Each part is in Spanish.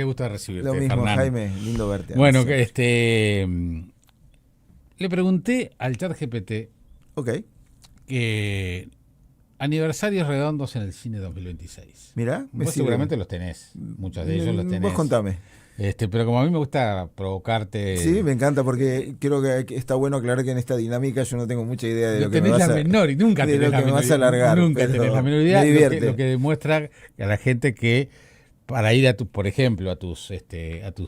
Qué gusto Lo recibirte, mismo, Fernán. Jaime, lindo verte. Bueno, Siempre. le pregunté al ChatGPT Ok, que aniversarios redondos en el cine 2026. mirá, me Vos sirve. seguramente los tenés, muchos de ellos los Vos tenés. contame. Pero como a mí me gusta Sí, provocarte, me encanta porque creo que está bueno aclarar que en esta dinámica yo no tengo mucha idea de no lo que me tenés vas la a, menor y nunca de tenés lo la que me menor vas a idea, alargar, nunca tenés la pero menor me idea, lo que divierte. demuestra a la gente que para ir por ejemplo, a tus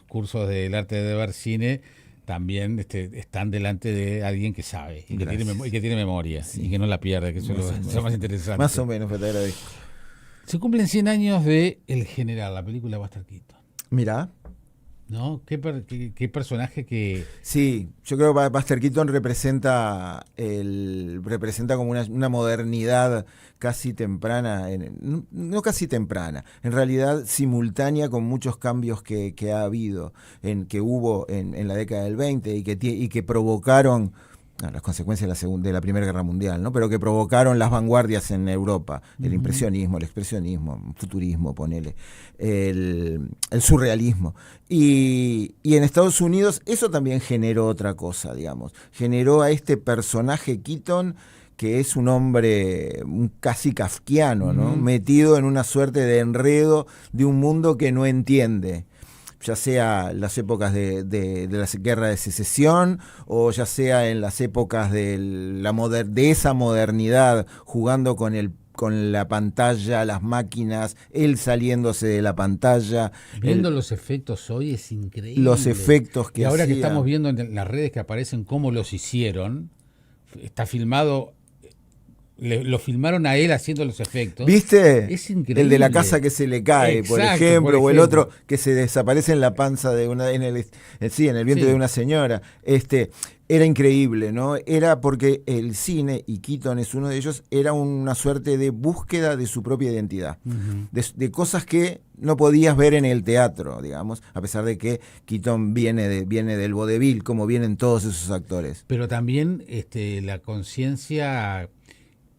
cursos del arte de ver cine, también están delante de alguien que sabe y que tiene, y Gracias. que tiene memoria y Sí, que no la pierde, que eso es más o lo menos. más Más interesante. o menos, te agradezco. Se cumplen 100 años de El General, la película de Buster Keaton. Mirá, ¿No? Qué personaje que... sí, yo creo que Buster Keaton representa como una modernidad casi temprana, no casi temprana, en realidad simultánea con muchos cambios que ha habido, que hubo en la década del 20 y que provocaron las consecuencias de la Primera Guerra Mundial, ¿no? Pero que provocaron las vanguardias en Europa, el Ujú. impresionismo, el expresionismo, el futurismo, ponele, el surrealismo. Y en Estados Unidos eso también generó otra cosa, digamos. Generó a este personaje Keaton que es un hombre casi kafkiano, ¿no? Ujú. Metido en una suerte de enredo de un mundo que no entiende, ya sea las épocas de la guerra de secesión o ya sea en las épocas de esa modernidad, jugando con la pantalla, las máquinas, él saliéndose de la pantalla, Viendo los efectos hoy es los increíble. efectos Y que ahora que estamos hacía. viendo en las redes que aparecen cómo los hicieron, está filmado, lo filmaron a él haciendo los efectos, ¿Viste? es El de la casa increíble. que se le cae, por Exacto, por ejemplo, o el ejemplo. otro que se desaparece en la panza de una, sí, en el vientre de Sí. una señora. Era increíble, ¿no? Era porque el cine, y Keaton es uno de ellos, era una suerte de búsqueda de su propia identidad, Ujú. de cosas que no podías ver en el teatro, digamos, a pesar de que Keaton viene del vodevil, como vienen todos esos actores. Pero también la conciencia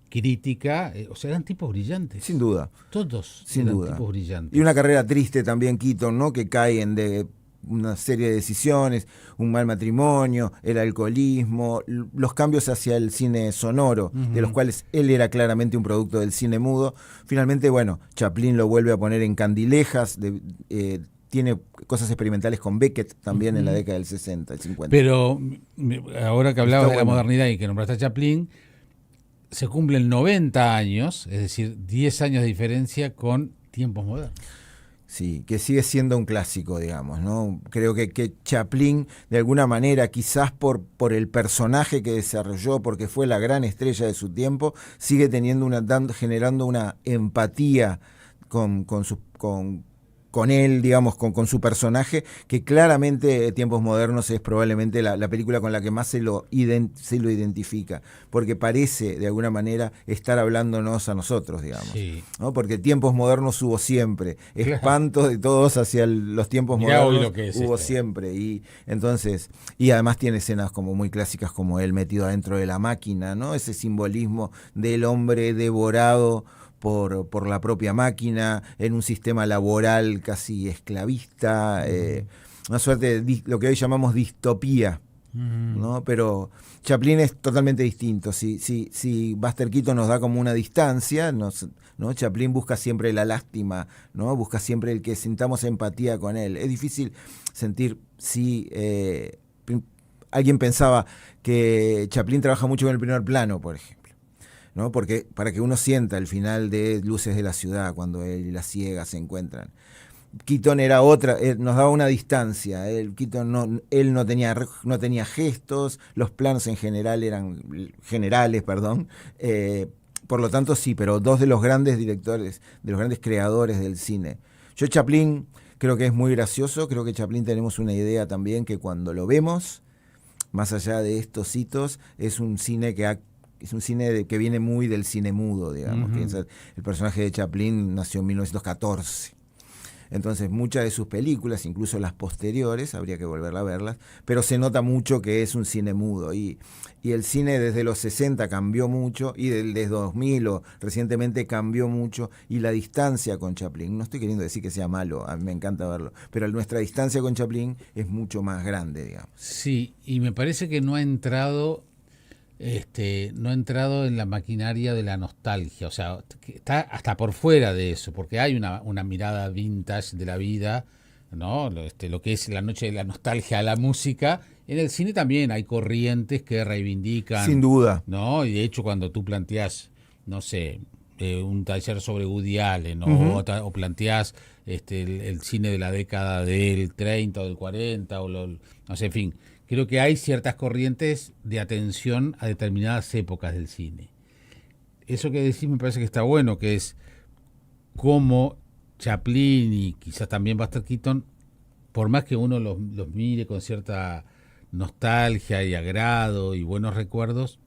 crítica, o sea, eran tipos Sin brillantes. duda. Todos Sin eran duda. tipos Y una brillantes. carrera triste también, Keaton, ¿no? Que caen de una serie de decisiones, un mal matrimonio, el alcoholismo, los cambios hacia el cine sonoro, de los Ujú. cuales él era claramente un producto del cine mudo. Finalmente, bueno, Chaplin lo vuelve a poner en Candilejas, tiene cosas experimentales con Beckett también en la Ujú. década del 60, el 50. Pero ahora que Está hablabas de la bueno. modernidad y que nombraste a Chaplin, se cumplen 90 años, es decir, 10 años de diferencia con tiempos modernos. Sí, que sigue siendo un clásico, digamos, ¿no? Creo que Chaplin, de alguna manera, quizás por el personaje que desarrolló, porque fue la gran estrella de su tiempo, sigue teniendo generando una empatía con él, digamos, con su personaje, que claramente Tiempos Modernos es probablemente la película con la que más se lo identifica, porque parece, de alguna manera, estar hablándonos a nosotros, digamos, Sí, ¿no? Porque Tiempos Modernos hubo siempre, claro. espanto de todos hacia los tiempos Mirá hoy modernos lo que es hubo esto. siempre, y entonces, y además tiene escenas como muy clásicas como él metido adentro de la máquina, ¿no? Ese simbolismo del hombre devorado por la propia máquina, en un sistema laboral casi esclavista, Ujú. una suerte de lo que hoy llamamos distopía, Ujú. ¿no? Pero Chaplin es totalmente distinto. Si Buster Keaton nos da como una distancia, ¿no? Chaplin busca siempre la lástima, ¿no? Busca siempre el que sintamos empatía con él. Es difícil sentir si alguien pensaba que Chaplin trabaja mucho con el primer plano, por ejemplo, ¿no? Porque para que uno sienta el final de Luces de la Ciudad, cuando él y la ciega se encuentran. Keaton era otra, nos daba una distancia. Él no tenía gestos, los planos en general eran generales, perdón. Por lo tanto, sí, pero dos de los grandes directores, de los grandes creadores del cine. Yo Chaplin creo que es muy gracioso, creo que Chaplin tenemos una idea también que cuando lo vemos, más allá de estos hitos, es un cine que viene muy del cine mudo, digamos. Ujú. Piensa, el personaje de Chaplin nació en 1914. Entonces muchas de sus películas, incluso las posteriores, habría que volverla a verlas, pero se nota mucho que es un cine mudo. Y el cine desde los 60 cambió mucho, y desde 2000 o recientemente cambió mucho, y la distancia con Chaplin, no estoy queriendo decir que sea malo, a mí me encanta verlo, pero nuestra distancia con Chaplin es mucho más grande, digamos. Sí, y me parece que no ha entrado en la maquinaria de la nostalgia, o sea, que está hasta por fuera de eso, porque hay una mirada vintage de la vida, ¿no? Lo que es la noche de la nostalgia a la música. En el cine también hay corrientes que reivindican, Sin duda, ¿no? Y de hecho cuando tú planteás, no sé, un taller sobre Woody Allen, ¿no? Uh-huh. o planteás el cine de la década del 30 o del 40, no sé, en fin. Creo que hay ciertas corrientes de atención a determinadas épocas del cine. Eso que decís me parece que está bueno, que es cómo Chaplin y quizás también Buster Keaton, por más que uno los mire con cierta nostalgia y agrado y buenos recuerdos,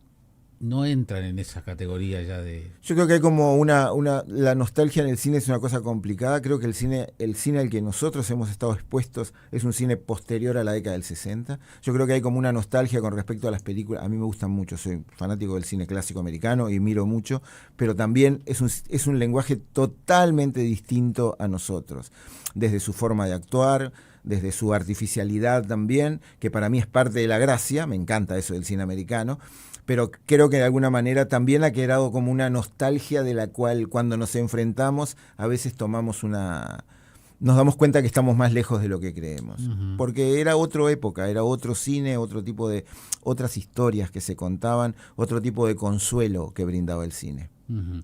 no entran en esa categoría ya de... Yo creo que hay como la nostalgia en el cine es una cosa complicada. Creo que el cine al que nosotros hemos estado expuestos es un cine posterior a la década del 60. Yo creo que hay como una nostalgia con respecto a las películas. A mí me gustan mucho, soy fanático del cine clásico americano y miro mucho, pero también es un lenguaje totalmente distinto a nosotros, desde su forma de actuar, desde su artificialidad también, que para mí es parte de la gracia. Me encanta eso del cine americano, pero creo que de alguna manera también ha quedado como una nostalgia de la cual cuando nos enfrentamos a veces nos damos cuenta que estamos más lejos de lo que creemos. Uh-huh. Porque era otra época, era otro cine, otro tipo de, otras historias que se contaban, otro tipo de consuelo que brindaba el cine. Uh-huh.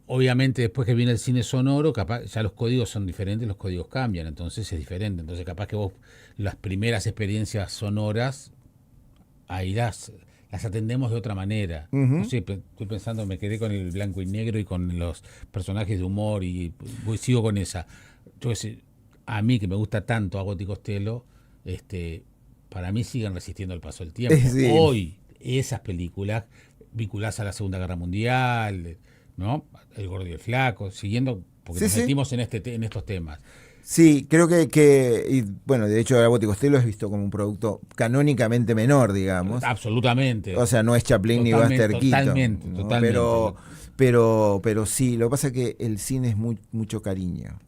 Obviamente después que viene el cine sonoro, capaz ya los códigos son diferentes, los códigos cambian, entonces es diferente. Entonces capaz que vos las primeras experiencias sonoras, ahí las atendemos de otra manera. Uh-huh. No sé, estoy pensando, me quedé con el blanco y negro y con los personajes de humor y sigo con esa. Yo a mí que me gusta tanto Abbott y Costello, para mí siguen resistiendo el paso del tiempo. Sí. Hoy esas películas vinculadas a la Segunda Guerra Mundial, ¿no? El Gordo y el Flaco, siguiendo, porque nos metimos en estos temas. Sí, creo que y bueno, de hecho Abbott y Costello es visto como un producto canónicamente menor, digamos. Absolutamente. O sea, no es Chaplin ni Buster Keaton. Totalmente, ¿no? totalmente. Pero sí, lo que pasa es que el cine es mucho cariño.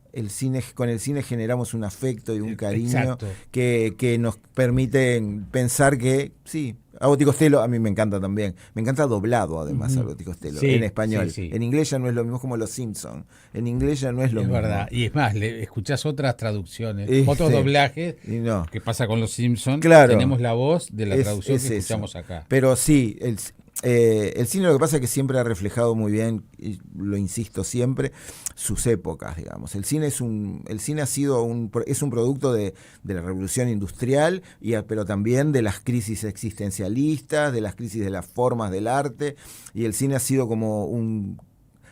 Con el cine generamos un afecto y un cariño que nos permiten pensar que sí. Abbott y Costello a mí me encanta también. Me encanta doblado, además, uh-huh. Abbott y Costello, en español. Sí. En inglés ya no es lo mismo como Los Simpsons. En inglés ya no es lo mismo. Es verdad. Y es más, escuchás otras traducciones, otros doblajes. No. ¿Qué pasa con Los Simpsons? Claro. Tenemos la voz de la traducción que escuchamos acá. Pero sí, el cine lo que pasa es que siempre ha reflejado muy bien, y lo insisto siempre, sus épocas, digamos. El cine es un producto de la revolución industrial, pero también de las crisis existencialistas, de las crisis de las formas del arte, y el cine ha sido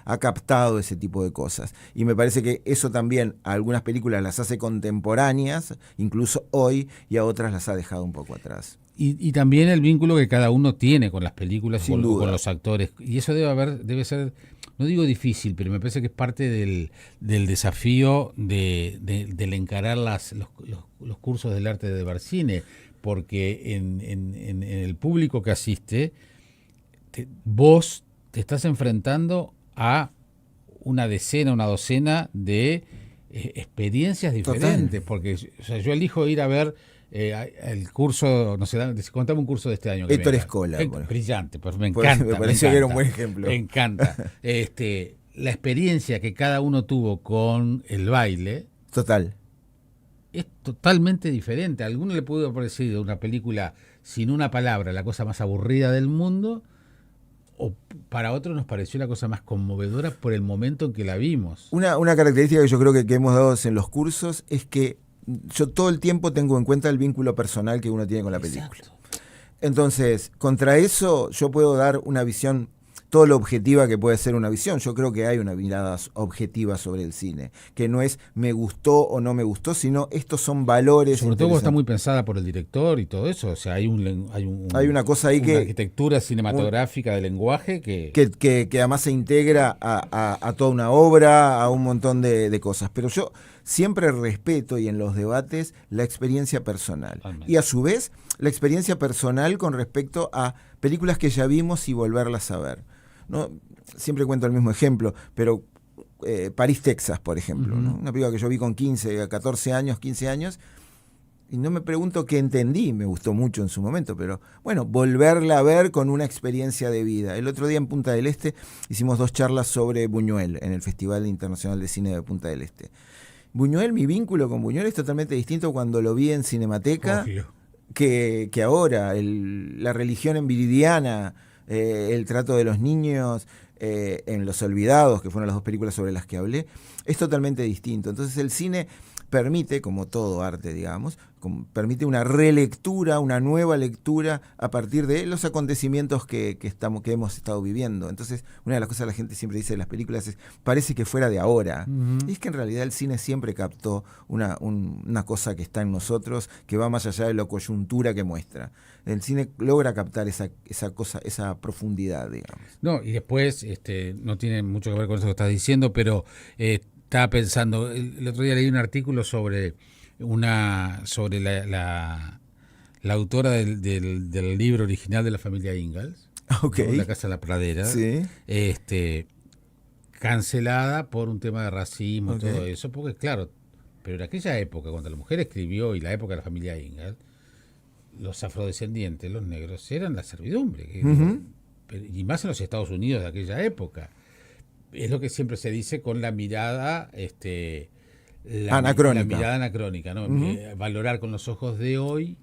ha captado ese tipo de cosas. Y me parece que eso también a algunas películas las hace contemporáneas, incluso hoy, y a otras las ha dejado un poco atrás. Y también el vínculo que cada uno tiene con las películas, con los actores. Y eso debe ser, no digo difícil, pero me parece que es parte del desafío del encarar los cursos del arte de ver cine, porque en el público que asiste, vos te estás enfrentando a una docena de experiencias diferentes. Total. Porque yo elijo ir a ver el curso, no sé, contame un curso de este año. Héctor Escola. Brillante, pues me encanta. Me pareció que era un buen ejemplo. Me encanta. La experiencia que cada uno tuvo con el baile. Total. Es totalmente diferente. A alguno le pudo parecer una película sin una palabra la cosa más aburrida del mundo, o para otros nos pareció la cosa más conmovedora por el momento en que la vimos. Una característica que yo creo que hemos dado en los cursos es que yo todo el tiempo tengo en cuenta el vínculo personal que uno tiene con la película. Exacto. Entonces, contra eso yo puedo dar una visión, todo lo objetiva que puede ser una visión. Yo creo que hay una mirada objetiva sobre el cine, que no es me gustó o no me gustó, sino estos son valores. Sobre todo está muy pensada por el director y todo eso. O sea, hay una cosa ahí una arquitectura cinematográfica de lenguaje que además se integra a toda una obra, a un montón de cosas. Pero yo siempre respeto y en los debates la experiencia personal. Totalmente. Y a su vez, la experiencia personal con respecto a películas que ya vimos y volverlas a ver, ¿no? Siempre cuento el mismo ejemplo, pero París, Texas, por ejemplo, ¿no? Una película que yo vi con 15, 14 años, 15 años, y no me pregunto qué entendí, me gustó mucho en su momento, pero bueno, volverla a ver con una experiencia de vida. El otro día en Punta del Este hicimos 2 charlas sobre Buñuel en el Festival Internacional de Cine de Punta del Este. Buñuel, mi vínculo con Buñuel es totalmente distinto cuando lo vi en Cinemateca que ahora. La religión en Viridiana, el trato de los niños en Los Olvidados, que fueron las 2 películas sobre las que hablé, es totalmente distinto. Entonces el cine permite, como todo arte, digamos, permite una relectura, una nueva lectura a partir de los acontecimientos que hemos estado viviendo. Entonces, una de las cosas que la gente siempre dice de las películas es, parece que fuera de ahora. Y es que en realidad el cine siempre captó una cosa que está en nosotros, que va más allá de la coyuntura que muestra. El cine logra captar esa cosa, esa profundidad, digamos. No, y después, no tiene mucho que ver con eso que estás diciendo, pero estaba pensando, el otro día leí un artículo sobre la autora del libro original de la familia Ingalls, Okay. ¿no? La Casa de la Pradera, Sí. Cancelada por un tema de racismo y Okay. todo eso, porque claro, pero en aquella época, cuando la mujer escribió, y la época de la familia Ingalls, los afrodescendientes, los negros, eran la servidumbre, y más en los Estados Unidos de aquella época. Es lo que siempre se dice con la mirada anacrónica. La mirada anacrónica, ¿no? Valorar con los ojos de hoy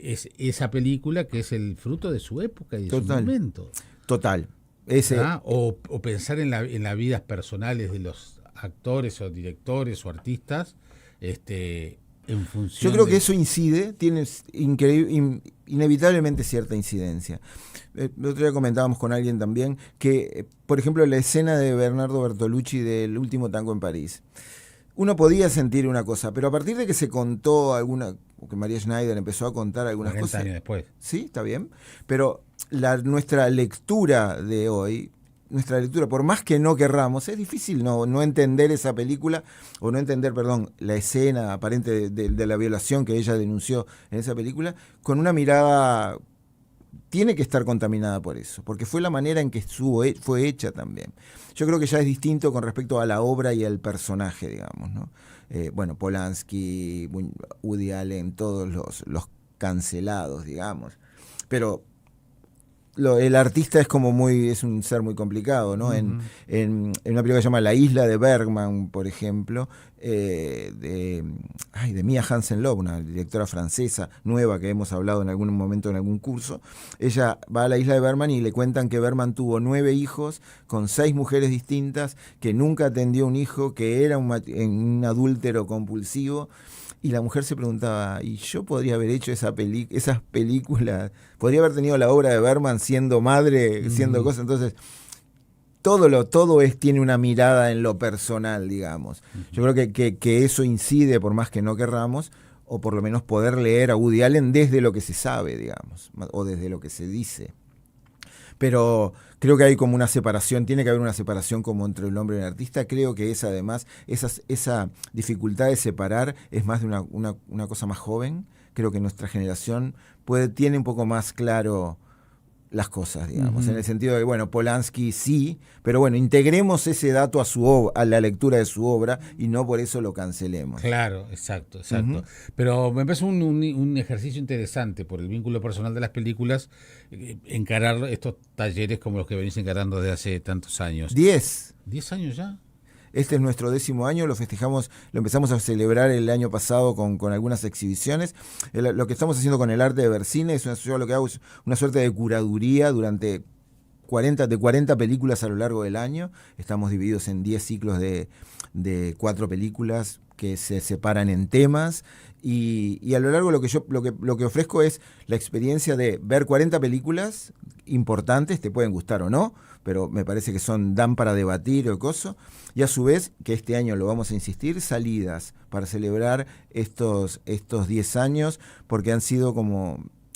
es esa película que es el fruto de su época y de su momento. Total. O pensar en las vidas personales de los actores o directores o artistas, en función. Yo creo que eso incide, tiene inevitablemente cierta incidencia. El otro día comentábamos con alguien también que, por ejemplo, la escena de Bernardo Bertolucci del Último Tango en París. Uno podía sentir una cosa, pero a partir de que se contó que María Schneider empezó a contar algunas 40 cosas. años después. Sí, está bien. Pero nuestra lectura de hoy, por más que no querramos, es difícil no entender esa película, o no entender, la escena aparente de la violación que ella denunció en esa película, con una mirada. Tiene que estar contaminada por eso, porque fue la manera en que fue hecha también. Yo creo que ya es distinto con respecto a la obra y al personaje, digamos, ¿no? Polanski, Woody Allen, todos los cancelados, digamos. Pero el artista es un ser muy complicado, ¿no? En una película que se llama La Isla de Bergman, por ejemplo, de Mia Hansen-Løve, una directora francesa nueva que hemos hablado en algún momento en algún curso. Ella va a la Isla de Bergman y le cuentan que Bergman tuvo 9 hijos con 6 mujeres distintas, que nunca atendió un hijo, que era un adúltero compulsivo. Y la mujer se preguntaba, ¿y yo podría haber hecho esas películas? ¿Podría haber tenido la obra de Bergman siendo madre, siendo cosas? Entonces, todo tiene una mirada en lo personal, digamos. Yo creo que eso incide, por más que no querramos, o por lo menos poder leer a Woody Allen desde lo que se sabe, digamos, o desde lo que se dice. Pero creo que hay como una separación, tiene que haber una separación como entre el hombre y el artista. Creo que esa dificultad de separar es más de una cosa más joven. Creo que nuestra generación tiene un poco más claro las cosas, digamos, en el sentido de, Polanski sí, pero integremos ese dato a la lectura de su obra y no por eso lo cancelemos. Claro, exacto. Pero me parece un ejercicio interesante por el vínculo personal de las películas, encarar estos talleres como los que venís encarando desde hace tantos años. 10 años ya. Este es nuestro 10º año, lo empezamos a celebrar el año pasado con algunas exhibiciones. Lo que estamos haciendo con el arte de ver cine, yo lo que hago es una suerte de curaduría durante 40 películas a lo largo del año. Estamos divididos en 10 ciclos de 4 películas que se separan en temas. Y a lo largo lo que ofrezco es la experiencia de ver 40 películas importantes, te pueden gustar o no, pero me parece que dan para debatir o coso, y a su vez, que este año lo vamos a insistir, salidas para celebrar estos 10 años, porque han sido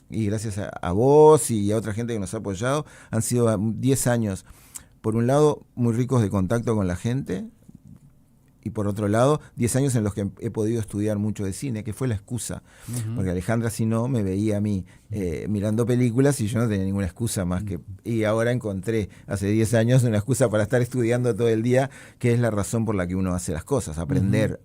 y gracias a vos y a otra gente que nos ha apoyado, han sido 10 años, por un lado, muy ricos de contacto con la gente, y por otro lado, 10 años en los que he podido estudiar mucho de cine, que fue la excusa. Porque Alejandra, si no, me veía a mí mirando películas y yo no tenía ninguna excusa más que... Y ahora encontré, hace 10 años, una excusa para estar estudiando todo el día, que es la razón por la que uno hace las cosas, aprender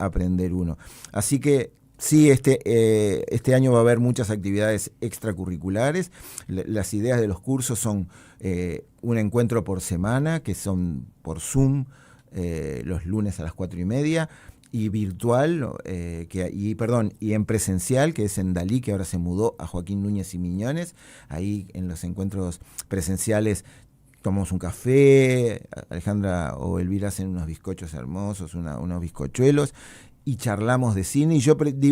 uno. Así que sí, este año va a haber muchas actividades extracurriculares. Las ideas de los cursos son un encuentro por semana, que son por Zoom, los lunes a las 4:30, y virtual, y en presencial, que es en Dalí, que ahora se mudó a Joaquín Núñez y Miñones. Ahí en los encuentros presenciales tomamos un café, Alejandra o Elvira hacen unos bizcochos hermosos, unos bizcochuelos, y charlamos de cine, y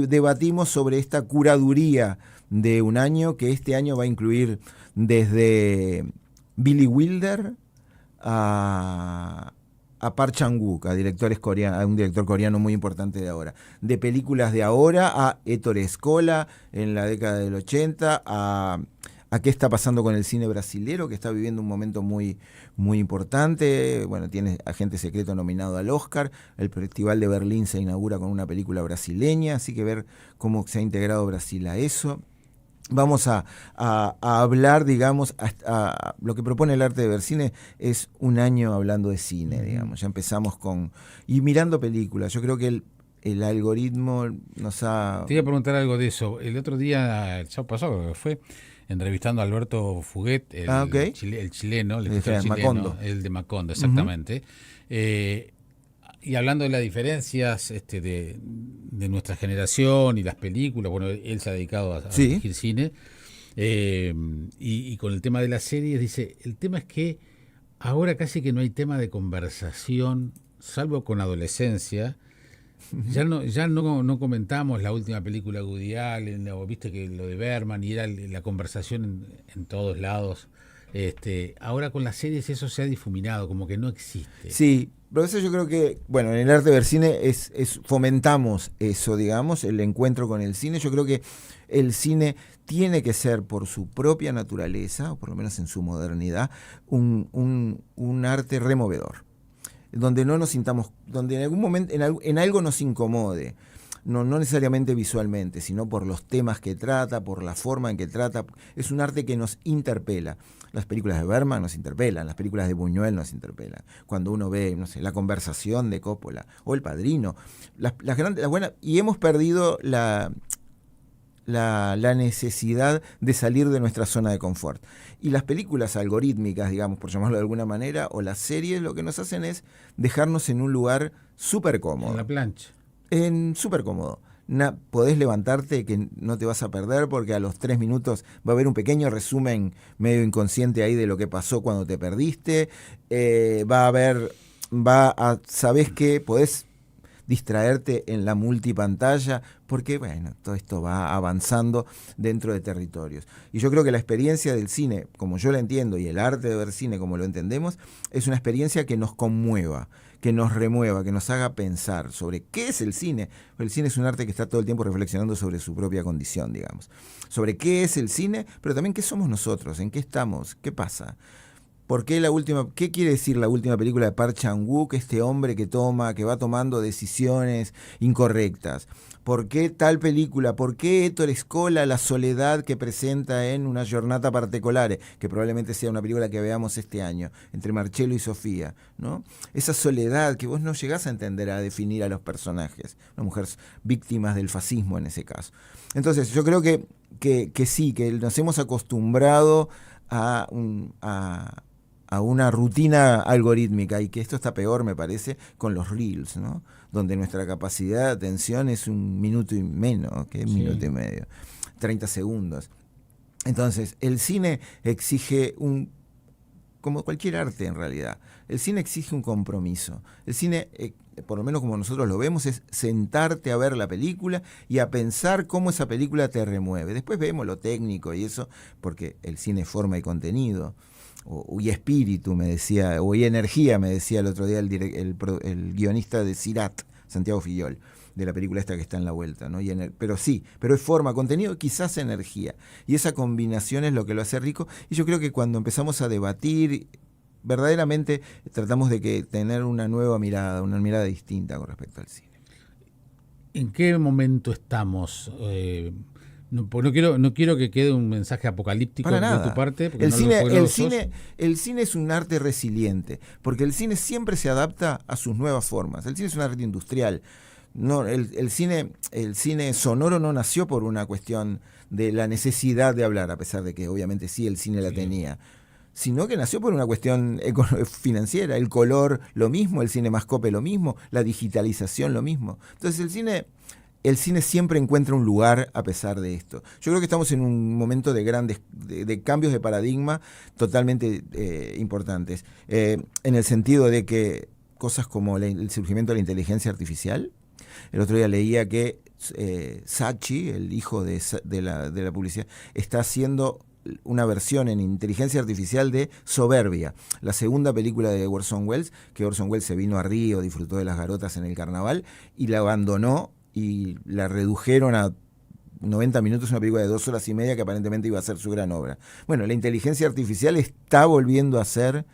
debatimos sobre esta curaduría de un año, que este año va a incluir desde Billy Wilder a Park Chan-wook, a un director coreano muy importante de ahora. De películas de ahora a Ettore Scola en la década del 80, a qué está pasando con el cine brasilero, que está viviendo un momento muy, muy importante. Bueno, tiene Agente Secreto nominado al Oscar. El Festival de Berlín se inaugura con una película brasileña, así que ver cómo se ha integrado Brasil a eso. Vamos a hablar, digamos, lo que propone el arte de ver cine es un año hablando de cine, digamos. Ya empezamos y mirando películas. Yo creo que el algoritmo nos ha... Te iba a preguntar algo de eso. El otro día, el sábado pasado, creo que fue, entrevistando a Alberto Fuguet, el chileno, el escritor chileno, Macondo. El de Macondo, exactamente. Y hablando de las diferencias de nuestra generación y las películas, bueno, él se ha dedicado a dirigir cine, y con el tema de las series, dice, el tema es que ahora casi que no hay tema de conversación, salvo con adolescencia. Ya no comentamos la última película de Woody Allen, o viste que lo de Berman, y era la conversación en todos lados. Ahora con las series eso se ha difuminado, como que no existe. Sí, pero eso yo creo que, bueno, en el arte de ver cine fomentamos eso, digamos, el encuentro con el cine. Yo creo que el cine tiene que ser, por su propia naturaleza, o por lo menos en su modernidad, un arte removedor, donde no nos sintamos, donde en algún momento en algo nos incomode. No necesariamente visualmente, sino por los temas que trata, por la forma en que trata. Es un arte que nos interpela. Las películas de Bergman nos interpelan, las películas de Buñuel nos interpelan. Cuando uno ve, no sé, La conversación de Coppola o El Padrino, las buenas, y hemos perdido la necesidad de salir de nuestra zona de confort. Y las películas algorítmicas, digamos, por llamarlo de alguna manera, o las series, lo que nos hacen es dejarnos en un lugar súper cómodo. En la plancha. Súper cómodo. Podés levantarte, que no te vas a perder, porque a los 3 minutos va a haber un pequeño resumen medio inconsciente ahí de lo que pasó cuando te perdiste. Sabés que podés distraerte en la multipantalla, porque bueno, todo esto va avanzando dentro de territorios. Y yo creo que la experiencia del cine, como yo la entiendo, y el arte de ver cine como lo entendemos, es una experiencia que nos conmueva, que nos remueva, que nos haga pensar sobre qué es el cine. El cine es un arte que está todo el tiempo reflexionando sobre su propia condición, digamos. Sobre qué es el cine, pero también qué somos nosotros, en qué estamos, qué pasa. ¿Qué quiere decir la última película de Park Chan-wook? Este hombre que va tomando decisiones incorrectas. ¿Por qué tal película? ¿Por qué Ettore Scola la soledad que presenta en Una giornata particolare? Que probablemente sea una película que veamos este año, entre Marcello y Sofía, ¿no? Esa soledad que vos no llegás a entender, a definir a los personajes, ¿no? Mujeres víctimas del fascismo en ese caso. Entonces, yo creo que sí, que nos hemos acostumbrado a una rutina algorítmica, y que esto está peor, me parece, con los reels, ¿no? Donde nuestra capacidad de atención es 1 minuto y menos, que 1 minuto y medio, 30 segundos. Entonces, el cine exige como cualquier arte en realidad, el cine exige un compromiso. El cine, por lo menos como nosotros lo vemos, es sentarte a ver la película y a pensar cómo esa película te remueve. Después vemos lo técnico y eso, porque el cine es forma y contenido. Y espíritu, me decía, y energía, me decía el otro día el guionista de Sirat, Santiago Fillol, de la película esta que está en la vuelta, ¿no? Pero es forma, contenido, quizás energía. Y esa combinación es lo que lo hace rico. Y yo creo que cuando empezamos a debatir verdaderamente tratamos de tener una nueva mirada, una mirada distinta con respecto al cine. ¿En qué momento estamos? No quiero que quede un mensaje apocalíptico de tu parte. El cine es un arte resiliente, porque el cine siempre se adapta a sus nuevas formas. El cine es un arte industrial. No, el cine sonoro no nació por una cuestión de la necesidad de hablar, a pesar de que obviamente sí el cine la tenía, sino que nació por una cuestión financiera. El color lo mismo, el cinemascope lo mismo, la digitalización lo mismo. Entonces el cine siempre encuentra un lugar a pesar de esto. Yo creo que estamos en un momento de grandes de cambios de paradigma totalmente importantes, en el sentido de que cosas como el surgimiento de la inteligencia artificial. El otro día leía que Saatchi, el hijo de la publicidad, está haciendo una versión en inteligencia artificial de Soberbia, la segunda película de Orson Welles, que Orson Welles se vino a Río, disfrutó de las garotas en el carnaval y la abandonó y la redujeron a 90 minutos, una película de 2 horas y media que aparentemente iba a ser su gran obra. Bueno, la inteligencia artificial está volviendo a hacer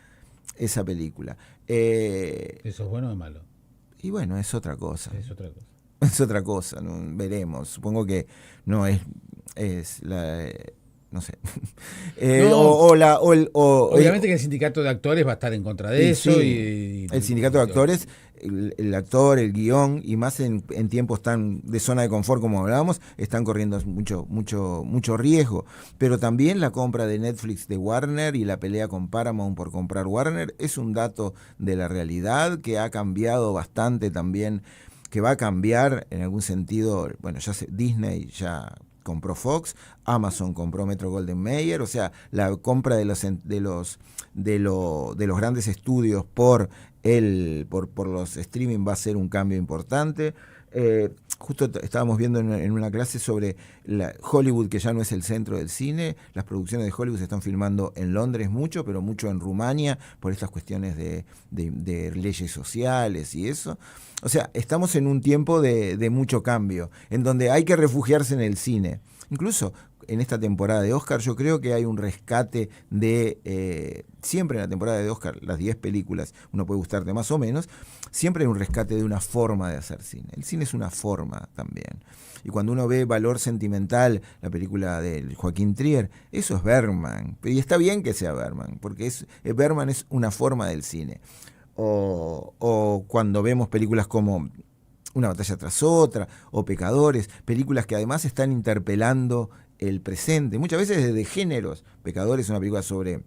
esa película. ¿Eso es bueno o malo? Y bueno, es otra cosa. Es otra cosa. Es otra cosa, ¿no? Veremos. Supongo que no es la... no sé. Obviamente que el sindicato de actores va a estar en contra de eso. Sí, el sindicato de actores, el actor, el guión, y más en tiempos tan de zona de confort como hablábamos, están corriendo mucho riesgo. Pero también la compra de Netflix de Warner y la pelea con Paramount por comprar Warner es un dato de la realidad que ha cambiado bastante también, que va a cambiar en algún sentido. Bueno, Disney ya compró Fox, Amazon compró Metro-Goldwyn-Mayer, o sea, la compra de los grandes estudios por los streaming va a ser un cambio importante. Justo estábamos viendo en una clase sobre Hollywood, que ya no es el centro del cine. Las producciones de Hollywood se están filmando en Londres mucho, pero mucho en Rumania, por estas cuestiones de leyes sociales y eso. O sea, estamos en un tiempo de mucho cambio, en donde hay que refugiarse en el cine. Incluso en esta temporada de Oscar yo creo que hay un rescate siempre en la temporada de Oscar, las 10 películas, uno puede gustarte más o menos, siempre hay un rescate de una forma de hacer cine. El cine es una forma también. Y cuando uno ve Valor Sentimental, la película de Joaquín Trier, eso es Bergman. Y está bien que sea Bergman, porque Bergman es una forma del cine. O cuando vemos películas como Una batalla tras otra, o Pecadores, películas que además están interpelando el presente, muchas veces desde géneros. Pecadores es una película sobre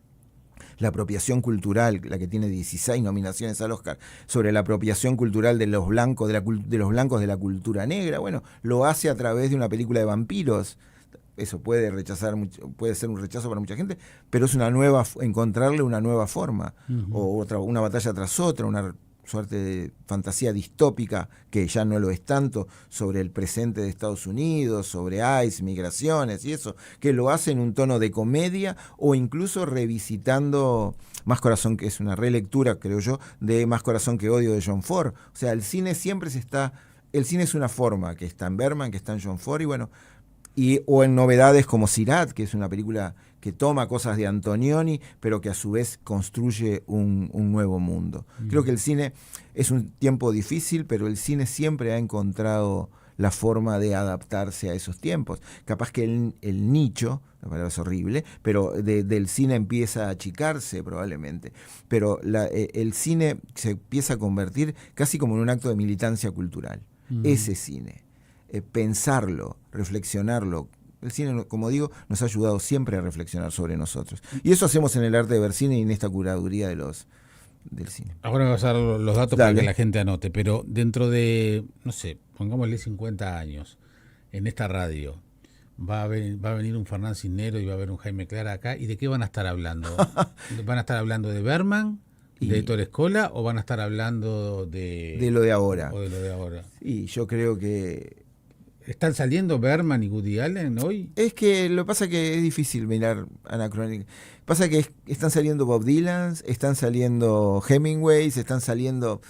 la apropiación cultural, la que tiene 16 nominaciones al Oscar, sobre la apropiación cultural de los blancos, de los blancos de la cultura negra. Bueno, lo hace a través de una película de vampiros. Eso puede ser un rechazo para mucha gente, pero es encontrarle una nueva forma. Uh-huh. O una batalla tras otra, una suerte de fantasía distópica, que ya no lo es tanto, sobre el presente de Estados Unidos, sobre ICE, migraciones y eso, que lo hace en un tono de comedia, o incluso revisitando Más corazón, que es una relectura, creo yo, de Más corazón que odio de John Ford. O sea, el cine siempre el cine es una forma, que está en Bergman, que está en John Ford, y bueno, o en novedades como Sirat, que es una película que toma cosas de Antonioni, pero que a su vez construye un nuevo mundo. Creo que el cine es un tiempo difícil, pero el cine siempre ha encontrado la forma de adaptarse a esos tiempos. Capaz que el nicho, la palabra es horrible, pero del cine empieza a achicarse probablemente. Pero el cine se empieza a convertir casi como en un acto de militancia cultural. Ese cine. Pensarlo, reflexionarlo. El cine, como digo, nos ha ayudado siempre a reflexionar sobre nosotros. Y eso hacemos en el arte de ver cine y en esta curaduría del cine. Ahora me vas a dar los datos para que la gente anote, pero dentro de, no sé, pongámosle 50 años, en esta radio, va a venir un Fernán Cisneros y va a haber un Jaime Clara acá, ¿y de qué van a estar hablando? ¿Van a estar hablando de Bergman? ¿De Héctor Escola? ¿O van a estar hablando de lo de ahora? O de lo de ahora. Y yo creo que... ¿Están saliendo Bergman y Woody Allen hoy? Es que lo que pasa es que es difícil mirar anacrónicos. Pasa que están saliendo Bob Dylan, están saliendo Hemingways, están saliendo...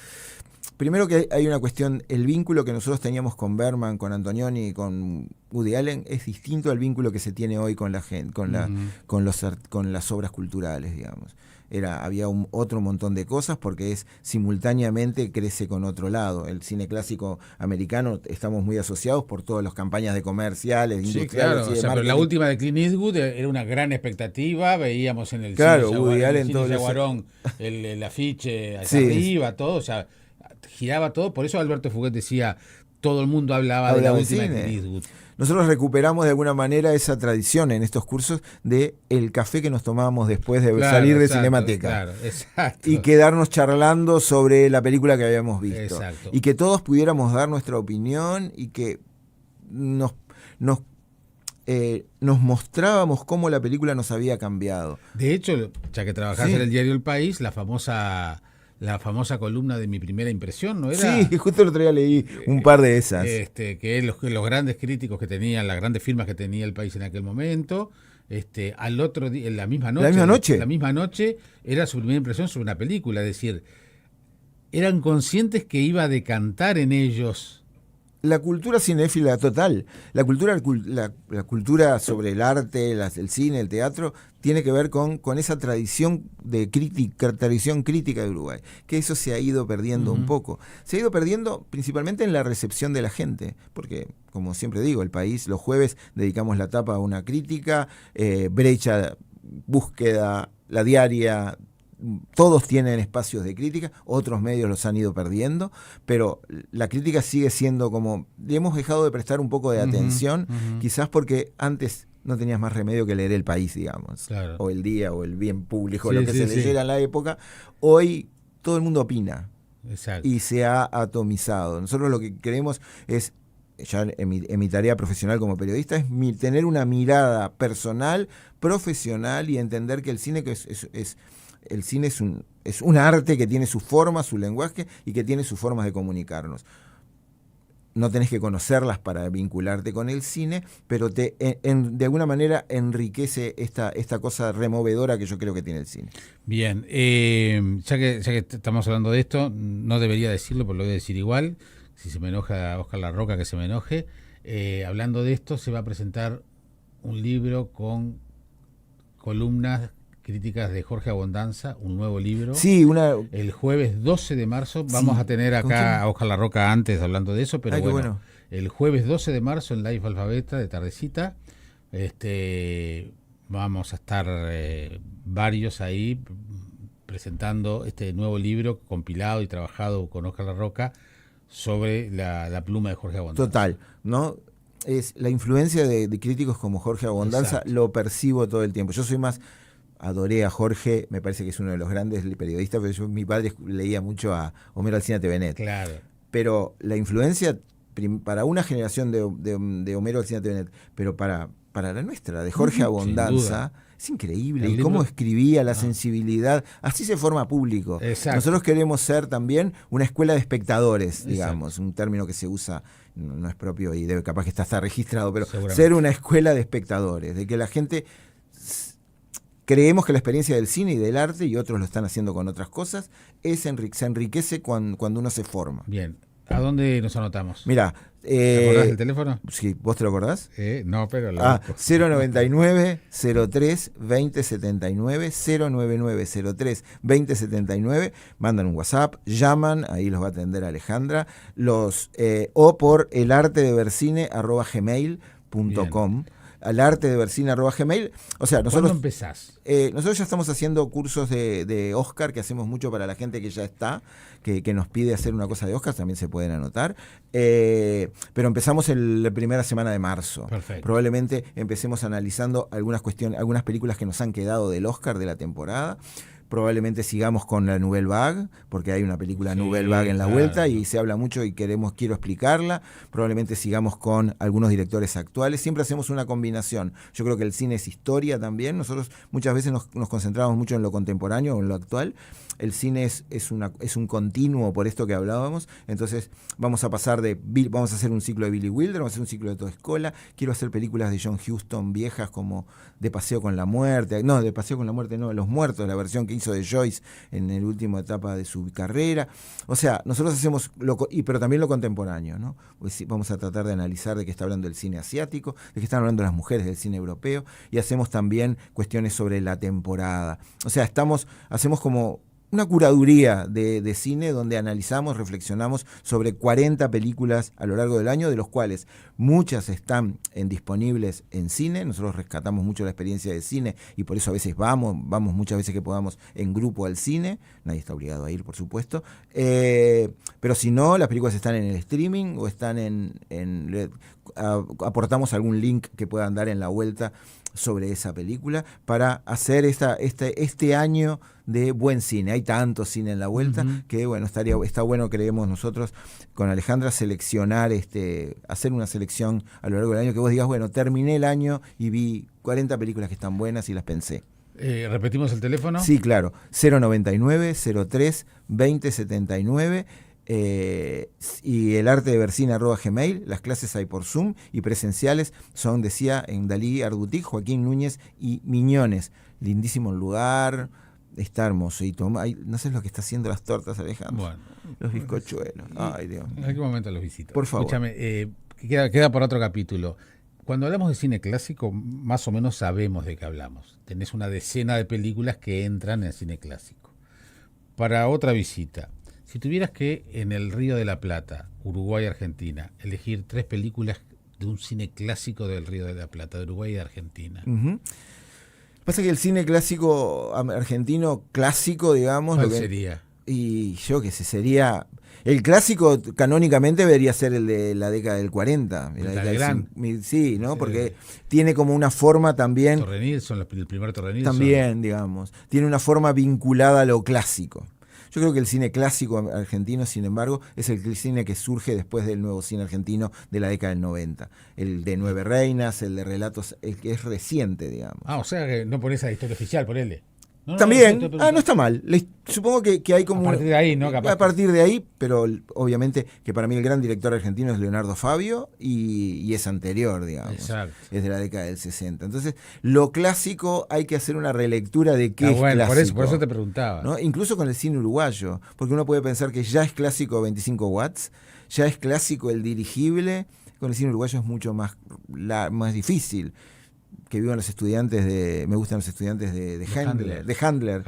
Primero que hay una cuestión, el vínculo que nosotros teníamos con Bergman, con Antonioni y con Woody Allen es distinto al vínculo que se tiene hoy con la gente, con las obras culturales, digamos. había otro montón de cosas, porque simultáneamente crece con otro lado. El cine clásico americano estamos muy asociados por todas las campañas de comerciales, Sí, industriales claro, y de pero la marketing. última de Clint Eastwood era una gran expectativa, veíamos en el Claro, cine Woody Allen, cine todo Yaguarón el afiche hacia Sí, arriba, todo, o sea, giraba todo, por eso Alberto Fuguet decía, todo el mundo hablaba de la hablaba de última de cine. Clint Eastwood. Nosotros recuperamos de alguna manera esa tradición en estos cursos de el café que nos tomábamos después de salir de Cinemateca. Claro, exacto. Y quedarnos charlando sobre la película que habíamos visto. Exacto. Y que todos pudiéramos dar nuestra opinión y que nos mostrábamos cómo la película nos había cambiado. De hecho, ya que trabajás Sí. en el diario El País, la famosa columna de Mi Primera Impresión, ¿no era? Sí, justo el otro día leí un par de esas. Que los grandes críticos que tenían, las grandes firmas que tenía El País en aquel momento, al otro día, en la misma noche. La misma noche era su primera impresión sobre una película, es decir, eran conscientes que iba a decantar en ellos. La cultura cinéfila total, la cultura sobre el arte, el cine, el teatro, tiene que ver con esa tradición tradición crítica de Uruguay, que eso se ha ido perdiendo un poco. Se ha ido perdiendo principalmente en la recepción de la gente, porque, como siempre digo, El País, los jueves dedicamos la tapa a una crítica, Brecha, Búsqueda, La Diaria, todos tienen espacios de crítica, otros medios los han ido perdiendo, pero la crítica sigue siendo como, le hemos dejado de prestar un poco de atención, quizás porque antes no tenías más remedio que leer El País, digamos, claro. o El Día, o El Bien Público, Sí, lo que se leyera en la época. Hoy todo el mundo opina. Exacto. Y se ha atomizado. Nosotros lo que queremos es, ya en mi tarea profesional como periodista, es tener una mirada personal, profesional, y entender que el cine el cine es un arte que tiene su forma, su lenguaje, y que tiene sus formas de comunicarnos. No tenés que conocerlas para vincularte con el cine, pero de alguna manera enriquece esta cosa removedora que yo creo que tiene el cine. Bien, ya que estamos hablando de esto, no debería decirlo, pero lo voy a decir igual. Si se me enoja Oscar Larroca, que se me enoje. Hablando de esto, se va a presentar un libro con columnas críticas de Jorge Abondanza, un nuevo libro. Sí, el jueves 12 de marzo. Vamos a tener acá a Oscar Larroca antes hablando de eso, pero bueno, el jueves 12 de marzo en Live Alfabeta de tardecita, vamos a estar varios ahí presentando este nuevo libro compilado y trabajado con Oscar Larroca sobre la pluma de Jorge Abondanza. Total, ¿no? Es la influencia de críticos como Jorge Abondanza. Exacto. Lo percibo todo el tiempo. Yo adoré a Jorge, me parece que es uno de los grandes periodistas, pero mi padre leía mucho a Homero Alsina Tevenet. Claro. Pero la influencia para una generación de Homero Alsina Tevenet, pero para la nuestra, de Jorge Abondanza, es increíble. Y cómo escribía, la sensibilidad. Así se forma público. Exacto. Nosotros queremos ser también una escuela de espectadores, digamos, exacto, un término que se usa, no es propio y capaz que está registrado, pero ser una escuela de espectadores, de que la gente... Creemos que la experiencia del cine y del arte, y otros lo están haciendo con otras cosas, se enriquece cuando uno se forma. Bien. ¿A dónde nos anotamos? Mira, ¿te acordás del teléfono? Sí, ¿vos te lo acordás? No, pero... 099-03-2079, 099-03-2079, mandan un WhatsApp, llaman, ahí los va a atender Alejandra, o por elartedevercine@gmail.com. al arte de Versine@gmail. O sea, nosotros. ¿Cuándo empezás? Nosotros ya estamos haciendo cursos de Oscar, que hacemos mucho para la gente que ya está, que nos pide hacer una cosa de Oscar, también se pueden anotar. Pero empezamos la primera semana de marzo. Perfecto. Probablemente empecemos analizando algunas películas que nos han quedado del Oscar de la temporada. Probablemente sigamos con la Nouvelle Vague, porque hay una película Nouvelle Vague en la vuelta y se habla mucho y quiero explicarla. Probablemente sigamos con algunos directores actuales. Siempre hacemos una combinación. Yo creo que el cine es historia también. Nosotros muchas veces nos concentramos mucho en lo contemporáneo o en lo actual. El cine es un continuo, por esto que hablábamos. Entonces vamos a hacer un ciclo de Billy Wilder, vamos a hacer un ciclo de Toda Escola. Quiero hacer películas de John Huston viejas como De Paseo con la Muerte. No, De Paseo con la Muerte no, Los Muertos, la versión que hizo hizo de Joyce en la última etapa de su carrera. O sea, nosotros hacemos, pero también lo contemporáneo, ¿no? Pues sí, vamos a tratar de analizar de qué está hablando el cine asiático, de qué están hablando las mujeres del cine europeo, y hacemos también cuestiones sobre la temporada. O sea, hacemos como una curaduría de cine donde analizamos, reflexionamos sobre 40 películas a lo largo del año, de los cuales muchas están disponibles en cine. Nosotros rescatamos mucho la experiencia de cine y por eso a veces vamos muchas veces que podamos en grupo al cine. Nadie está obligado a ir, por supuesto. Pero si no, las películas están en el streaming o están aportamos algún link que puedan dar en la vuelta sobre esa película para hacer este año de buen cine. Hay tanto cine en la vuelta que bueno, está bueno, creemos nosotros con Alejandra, seleccionar, hacer una selección a lo largo del año que vos digas, bueno, terminé el año y vi 40 películas que están buenas y las pensé. ¿Repetimos el teléfono? Sí, claro, 099-03-2079. Y el arte de Bercine@gmail. Las clases hay por Zoom y presenciales son, decía, en Dalí Arbutic, Joaquín Núñez y Miñones. Lindísimo lugar, está hermoso. Y no sé lo que está haciendo las tortas, Alejandro. Bueno, los bizcochuelos. Ay, Dios. En algún momento los visito. Por favor. Escúchame, queda por otro capítulo. Cuando hablamos de cine clásico, más o menos sabemos de qué hablamos. Tenés una decena de películas que entran en cine clásico. Para otra visita, si tuvieras que en el Río de la Plata, Uruguay, Argentina, elegir 3 películas de un cine clásico del Río de la Plata, de Uruguay y de Argentina. Pasa que el cine clásico argentino, clásico, digamos... ¿Cuál sería? Y yo qué sé, sería... El clásico canónicamente debería ser el de la década del 40. Sí, ¿no? Porque tiene como una forma también... Torre Nilsson, el primer Torre Nilsson. También, digamos. Tiene una forma vinculada a lo clásico. Yo creo que el cine clásico argentino, sin embargo, es el cine que surge después del nuevo cine argentino de la década del 90. El de Nueve Reinas, el de Relatos, el que es reciente, digamos. O sea que no pones a la historia oficial, ponele. También, no está mal. Supongo que hay como... A partir de ahí, ¿no? Capaz. A partir de ahí, pero obviamente que para mí el gran director argentino es Leonardo Fabio y es anterior, digamos. Exacto. Es de la década del 60. Entonces, lo clásico hay que hacer una relectura de qué es clásico. Por eso te preguntaba. ¿No? Incluso con el cine uruguayo, porque uno puede pensar que ya es clásico 25 watts, ya es clásico el dirigible, con el cine uruguayo es mucho más difícil. Que vivan los estudiantes me gustan los estudiantes de Handler.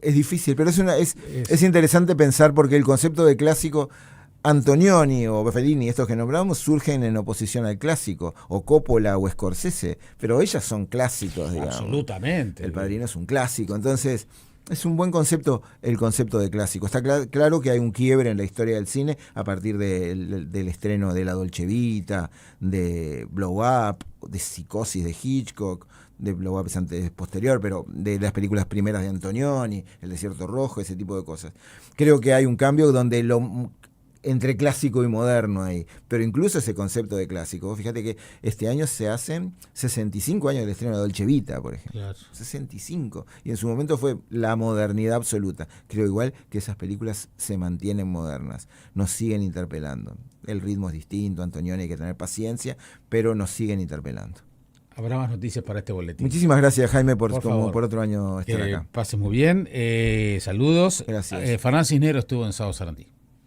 Es difícil, pero es interesante pensar porque el concepto de clásico, Antonioni o Fellini, estos que nombramos, surgen en oposición al clásico, o Coppola o Scorsese, pero ellas son clásicos, digamos. Absolutamente. El Padrino es un clásico, entonces... Es un buen concepto el concepto de clásico. Está claro que hay un quiebre en la historia del cine a partir del estreno de La Dolce Vita, de Blow Up, de Psicosis de Hitchcock, de Blow Up es posterior, pero de las películas primeras de Antonioni, El Desierto Rojo, ese tipo de cosas. Creo que hay un cambio donde entre clásico y moderno ahí, pero incluso ese concepto de clásico. Fíjate que este año se hacen 65 años del estreno de Dolce Vita, por ejemplo. Claro. 65. Y en su momento fue la modernidad absoluta. Creo igual que esas películas se mantienen modernas, nos siguen interpelando. El ritmo es distinto, Antonioni, hay que tener paciencia, pero nos siguen interpelando. Habrá más noticias para este boletín. Muchísimas gracias, Jaime, por otro año estar acá. acá. Pases muy bien. Saludos. Gracias. Fernán Cisneros estuvo en Sábado Sarandí.